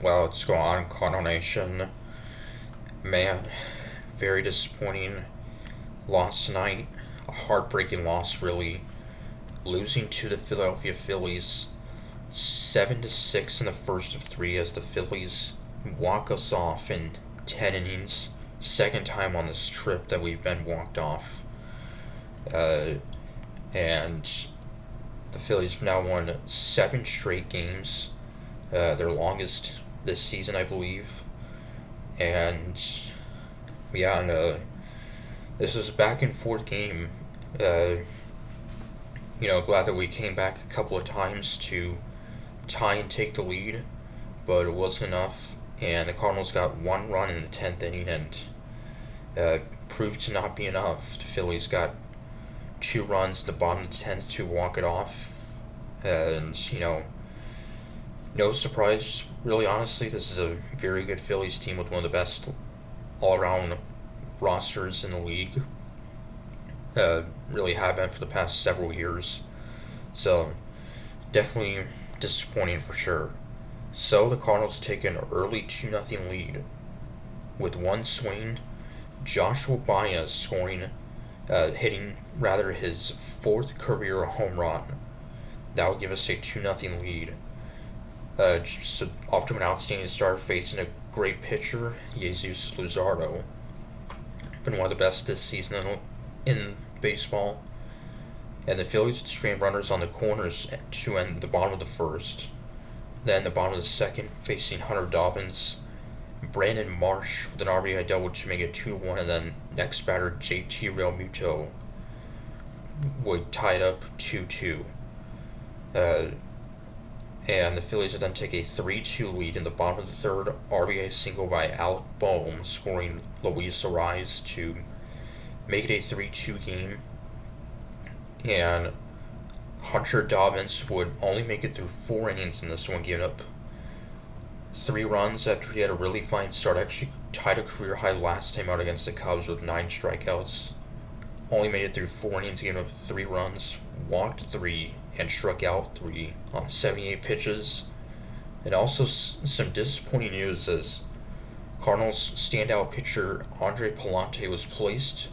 Well, what's going on, Cardinal Nation? Man, very disappointing loss tonight. A heartbreaking loss, really. Losing to the Philadelphia Phillies 7-6 in the first of three as the Phillies walk us off in 10 innings. Second time on this trip that we've been walked off. Uh, and the Phillies have now won 7 straight games, their longest this season, I believe. And this was a back and forth game. Uh, Glad that we came back a couple of times to tie and take the lead, but it wasn't enough. And the Cardinals got one run in the 10th inning and proved to not be enough. The Phillies got 2 runs in the bottom of the 10th to walk it off. And, no surprise, really, honestly, this is a very good Phillies team with one of the best all around rosters in the league. Really have been for the past several years. So, definitely disappointing for sure. So, the Cardinals take an early 2-0 lead. With one swing, Joshua Baez hitting his fourth career home run. That would give us a 2-0 lead. So off to an outstanding start, facing a great pitcher, Jesus Luzardo. Been one of the best this season in baseball. And the Phillies would strain runners on the corners to end the bottom of the first. Then the bottom of the second, facing Hunter Dobbins, Brandon Marsh with an RBI double to make it 2-1, and then next batter JT Realmuto would tie it up 2-2. And the Phillies would then take a 3-2 lead in the bottom of the third, RBI single by Alec Bohm, scoring Luis Ariz to make it a 3-2 game. And Hunter Dobbins would only make it through 4 innings in this one, giving up 3 runs after he had a really fine start. Actually tied a career high last time out against the Cubs with 9 strikeouts. Only made it through 4 innings, giving up 3 runs, walked 3, and struck out 3 on 78 pitches. And also some disappointing news as Cardinals standout pitcher Andre Pallante was placed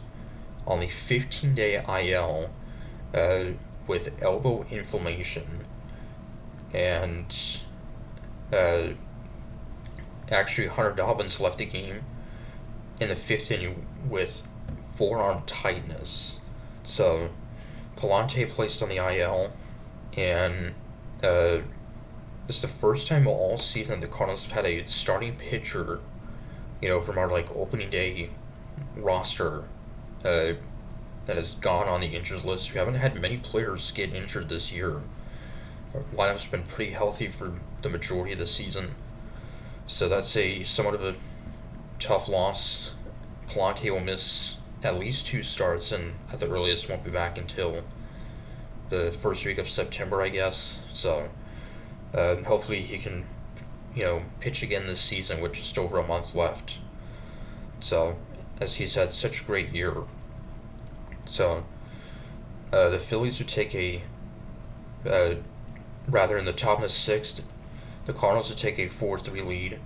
on the 15-day IL with elbow inflammation. And actually Hunter Dobbins left the game in the 5th inning with forearm tightness. So Pallante placed on the IL, and it's the first time all season the Cardinals have had a starting pitcher, from our opening day roster, that has gone on the injured list. We haven't had many players get injured this year. Our lineup's been pretty healthy for the majority of the season, so that's somewhat of a tough loss. Pallante will miss at least 2 starts, and at the earliest won't be back until the first week of September, I guess. So hopefully he can, pitch again this season with just over a month left. So, as he's had such a great year. So, the Phillies would take in the top of the 6th, the Cardinals would take a 4-3 lead.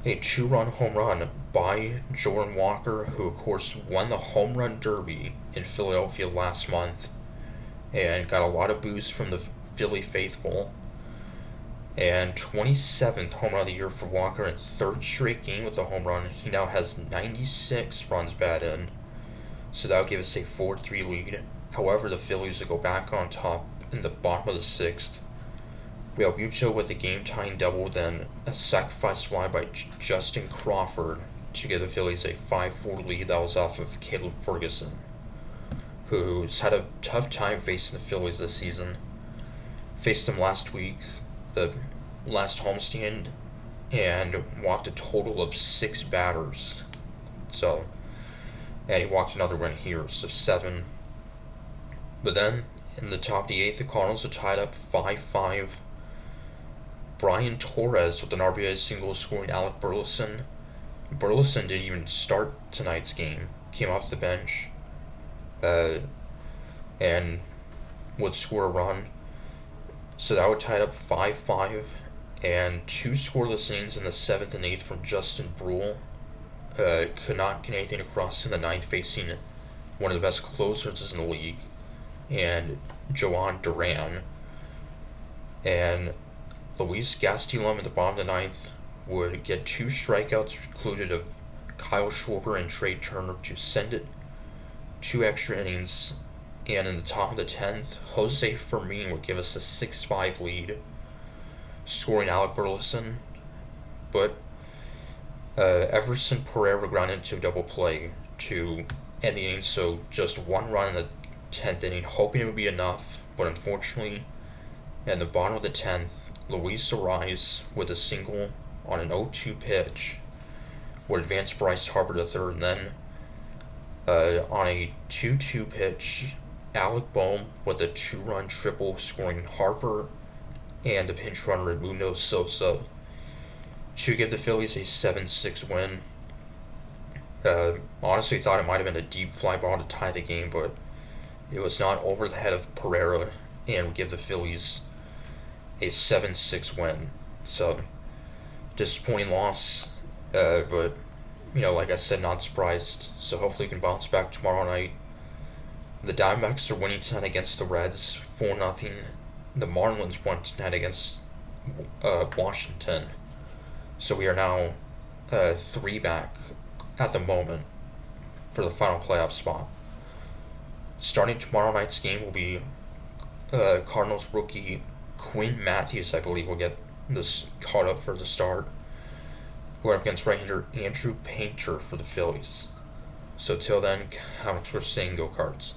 A 2-run home run by Jordan Walker, who of course won the home run derby in Philadelphia last month and got a lot of boos from the Philly faithful. And 27th home run of the year for Walker, and 3rd straight game with a home run. He now has 96 runs batted in, so that would give us a 4-3 lead. However, the Phillies would go back on top in the bottom of the 6th. Realmuto with a game-tying double, then a sacrifice fly by Justin Crawford to give the Phillies a 5-4 lead. That was off of Caleb Ferguson, who's had a tough time facing the Phillies this season. Faced them last week, the last homestand, and walked a total of 6 batters. So, and he walked another one here, so 7. But then, in the top of the 8th, the Cardinals are tied up 5-5. Brian Torres with an RBI single scoring Alec Burleson. Burleson didn't even start tonight's game. Came off the bench. And would score a run. So that would tie it up 5-5. and two scoreless innings in the seventh and eighth from Justin Brule. Could not get anything across in the ninth, facing one of the best closers in the league, and Joan Duran. And Luis Gastelum at the bottom of the ninth would get two strikeouts, which included of Kyle Schwarber and Trey Turner, to send it two extra innings. And in the top of the 10th, Jose Fermin would give us a 6-5 lead, scoring Alec Burleson. But Everson Pereira grounded into a double play to end the inning, so just one run in the 10th inning, hoping it would be enough, but unfortunately, in the bottom of the 10th, Luis Ariz with a single on an 0-2 pitch would advance Bryce Harper to third, and then on a 2-2 pitch, Alec Bohm with a 2-run triple, scoring Harper and the pinch runner Edmundo Sosa to give the Phillies a 7-6 win. Honestly thought it might have been a deep fly ball to tie the game, but it was not over the head of Pereira and would give the Phillies a 7-6 win. So, disappointing loss, but, like I said, not surprised. So hopefully we can bounce back tomorrow night. The Diamondbacks are winning tonight against the Reds 4-0. The Marlins won tonight against Washington. So we are now 3 back at the moment for the final playoff spot. Starting tomorrow night's game will be Cardinals rookie Quinn Matthews, I believe, will get this caught up for the start. We're up against right-hander Andrew Painter for the Phillies. So till then, comics we're saying go Cards.